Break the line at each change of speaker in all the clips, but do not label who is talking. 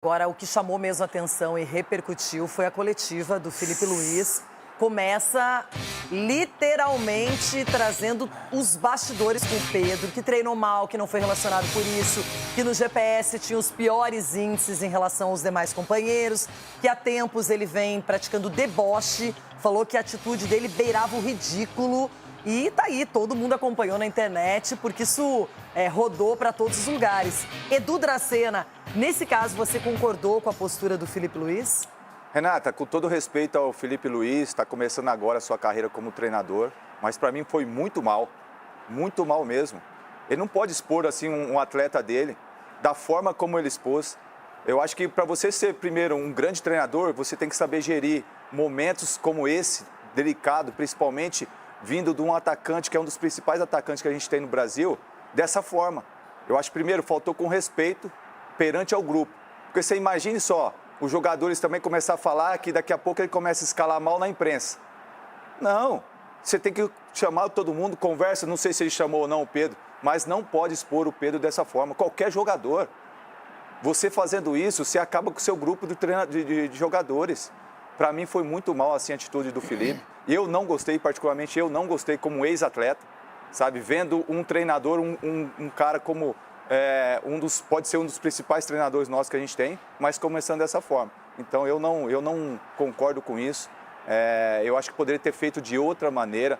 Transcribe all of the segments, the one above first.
Agora, o que chamou mesmo a atenção e repercutiu foi a coletiva do Filipe Luís. Começa literalmente trazendo os bastidores com o Pedro, que treinou mal, que não foi relacionado por isso, que no GPS tinha os piores índices em relação aos demais companheiros, que há tempos ele vem praticando deboche, falou que a atitude dele beirava o ridículo. E tá aí, todo mundo acompanhou na internet, porque isso rodou para todos os lugares. Edu Dracena, nesse caso, você concordou com a postura do Filipe Luís?
Renata, com todo respeito ao Filipe Luís, está começando agora a sua carreira como treinador, mas para mim foi muito mal mesmo. Ele não pode expor assim um atleta dele, da forma como ele expôs. Eu acho que para você ser, primeiro, um grande treinador, você tem que saber gerir momentos como esse, delicado, principalmente vindo de um atacante, que é um dos principais atacantes que a gente tem no Brasil, dessa forma. Eu acho que, primeiro, faltou com respeito perante ao grupo. Porque você imagine só, os jogadores também começar a falar que daqui a pouco ele começa a escalar mal na imprensa. Não, você tem que chamar todo mundo, conversa, não sei se ele chamou ou não o Pedro, mas não pode expor o Pedro dessa forma, qualquer jogador. Você fazendo isso, você acaba com o seu grupo de jogadores. Para mim foi muito mal assim, a atitude do Filipe. Eu não gostei, particularmente eu não gostei como ex-atleta, sabe? Vendo um treinador, um cara como... pode ser um dos principais treinadores nossos que a gente tem, mas começando dessa forma. Então eu não concordo com isso. Eu acho que poderia ter feito de outra maneira.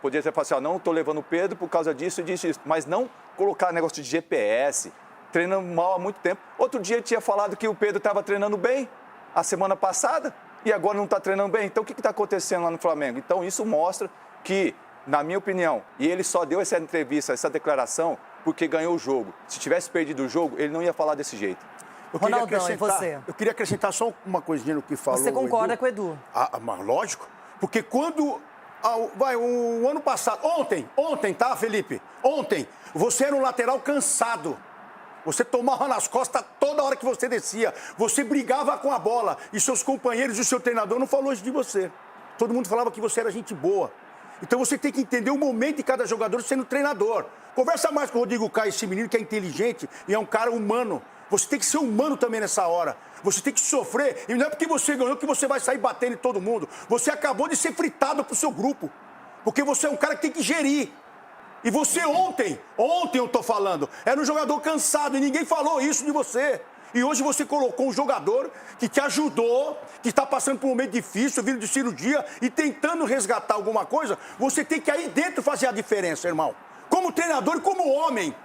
Poderia ter falado assim, não estou levando o Pedro por causa disso e disso, mas não colocar negócio de GPS, treinando mal há muito tempo. Outro dia ele tinha falado que o Pedro estava treinando bem a semana passada e agora não está treinando bem. Então o que está acontecendo lá no Flamengo? Então isso mostra que, na minha opinião, e ele só deu essa entrevista, essa declaração, porque ganhou o jogo. Se tivesse perdido o jogo, ele não ia falar desse jeito.
Ronaldão, e você?
Eu queria acrescentar só uma coisinha no que falou.
Você concorda com o Edu?
Mas lógico, porque quando... o ano passado, ontem, tá, Felipe? Ontem, você era um lateral cansado. Você tomava nas costas toda hora que você descia. Você brigava com a bola. E seus companheiros e o seu treinador não falou isso de você. Todo mundo falava que você era gente boa. Então você tem que entender o momento de cada jogador sendo treinador. Conversa mais com o Rodrigo Caio, esse menino que é inteligente e é um cara humano. Você tem que ser humano também nessa hora. Você tem que sofrer. E não é porque você ganhou que você vai sair batendo em todo mundo. Você acabou de ser fritado pro seu grupo. Porque você é um cara que tem que gerir. E você ontem eu tô falando, era um jogador cansado e ninguém falou isso de você. E hoje você colocou um jogador que te ajudou, que está passando por um momento difícil, vindo de cirurgia e tentando resgatar alguma coisa. Você tem que aí dentro fazer a diferença, irmão. Como treinador e como homem.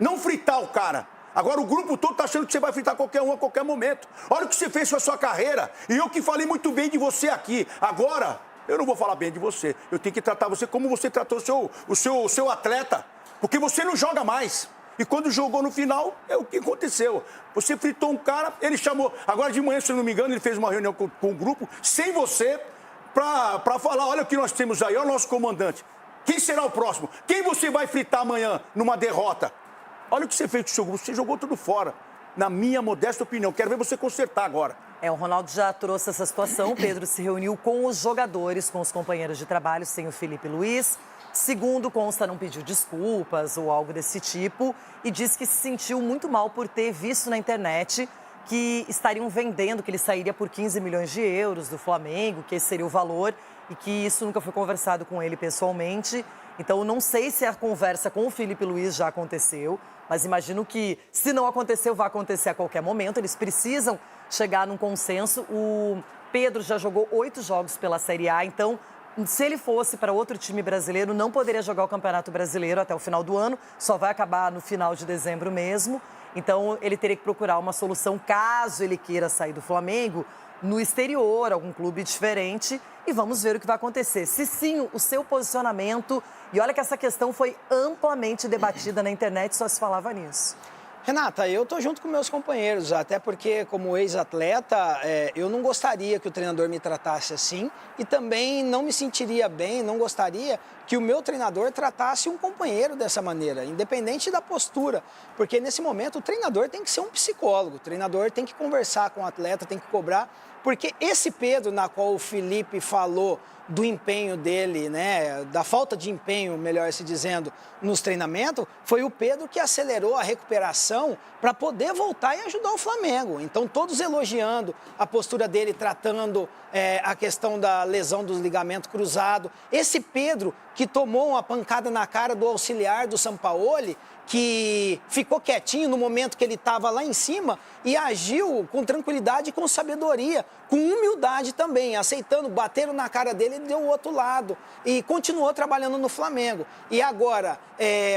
Não fritar o cara. Agora o grupo todo está achando que você vai fritar qualquer um a qualquer momento. Olha o que você fez com a sua carreira. E eu que falei muito bem de você aqui. Agora, eu não vou falar bem de você. Eu tenho que tratar você como você tratou o seu atleta. Porque você não joga mais. E quando jogou no final, é o que aconteceu. Você fritou um cara, ele chamou... Agora de manhã, se eu não me engano, ele fez uma reunião com o grupo, sem você, para falar, olha o que nós temos aí, olha o nosso comandante. Quem será o próximo? Quem você vai fritar amanhã numa derrota? Olha o que você fez com o seu grupo, você jogou tudo fora. Na minha modesta opinião, quero ver você consertar agora.
O Ronaldo já trouxe essa situação, o Pedro se reuniu com os jogadores, com os companheiros de trabalho, sem o Filipe Luís. Segundo consta, não pediu desculpas ou algo desse tipo e disse que se sentiu muito mal por ter visto na internet que estariam vendendo, que ele sairia por 15 milhões de euros do Flamengo, que esse seria o valor e que isso nunca foi conversado com ele pessoalmente. Então, não sei se a conversa com o Filipe Luís já aconteceu, mas imagino que, se não aconteceu, vai acontecer a qualquer momento. Eles precisam chegar num consenso. O Pedro já jogou 8 jogos pela Série A, então... Se ele fosse para outro time brasileiro, não poderia jogar o Campeonato Brasileiro até o final do ano, só vai acabar no final de dezembro mesmo. Então, ele teria que procurar uma solução, caso ele queira sair do Flamengo, no exterior, algum clube diferente. E vamos ver o que vai acontecer. Se sim, o seu posicionamento... E olha que essa questão foi amplamente debatida na internet, só se falava nisso.
Renata, eu tô junto com meus companheiros, até porque como ex-atleta, eu não gostaria que o treinador me tratasse assim e também não me sentiria bem, não gostaria que o meu treinador tratasse um companheiro dessa maneira, independente da postura, porque nesse momento o treinador tem que ser um psicólogo, o treinador tem que conversar com o atleta, tem que cobrar, porque esse Pedro na qual o Filipe falou do empenho dele, né, da falta de empenho, melhor se dizendo, nos treinamentos, foi o Pedro que acelerou a recuperação para poder voltar e ajudar o Flamengo. Então, todos elogiando a postura dele, tratando a questão da lesão dos ligamentos cruzados. Esse Pedro que tomou uma pancada na cara do auxiliar do Sampaoli, que ficou quietinho no momento que ele estava lá em cima e agiu com tranquilidade e com sabedoria, com humildade também, aceitando, bateram na cara dele, ele deu o outro lado e continuou trabalhando no Flamengo. E agora,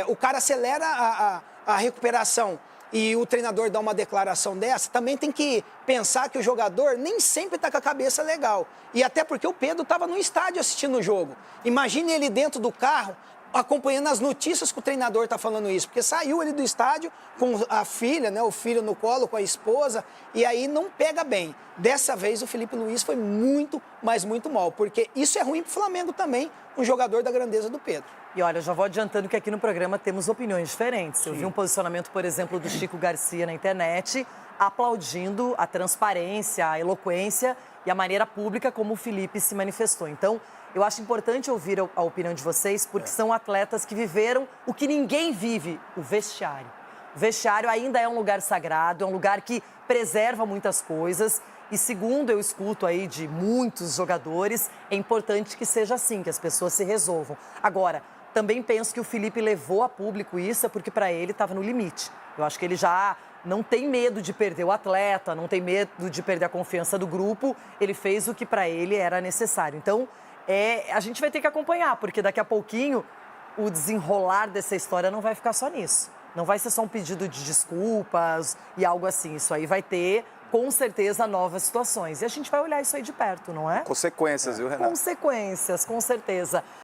o cara acelera a recuperação e o treinador dá uma declaração dessa, também tem que pensar que o jogador nem sempre está com a cabeça legal. E até porque o Pedro estava no estádio assistindo o jogo. Imagine ele dentro do carro, acompanhando as notícias que o treinador está falando isso, porque saiu ele do estádio com a filha, né, o filho no colo, com a esposa, e aí não pega bem. Dessa vez o Felipe Luiz foi muito, mas muito mal, porque isso é ruim para o Flamengo também, um jogador da grandeza do Pedro.
E olha, já vou adiantando que aqui no programa temos opiniões diferentes. Sim. Eu vi um posicionamento, por exemplo, do Chico Garcia na internet, aplaudindo a transparência, a eloquência e a maneira pública como o Felipe se manifestou. Então, eu acho importante ouvir a opinião de vocês, porque são atletas que viveram o que ninguém vive, o vestiário. O vestiário ainda é um lugar sagrado, é um lugar que preserva muitas coisas. E segundo eu escuto aí de muitos jogadores, é importante que seja assim, que as pessoas se resolvam. Agora, também penso que o Felipe levou a público isso, porque para ele estava no limite. Eu acho que ele já não tem medo de perder o atleta, não tem medo de perder a confiança do grupo. Ele fez o que para ele era necessário. Então, a gente vai ter que acompanhar, porque daqui a pouquinho o desenrolar dessa história não vai ficar só nisso. Não vai ser só um pedido de desculpas e algo assim. Isso aí vai ter, com certeza, novas situações. E a gente vai olhar isso aí de perto, não é?
Consequências, viu, Renato?
Consequências, com certeza.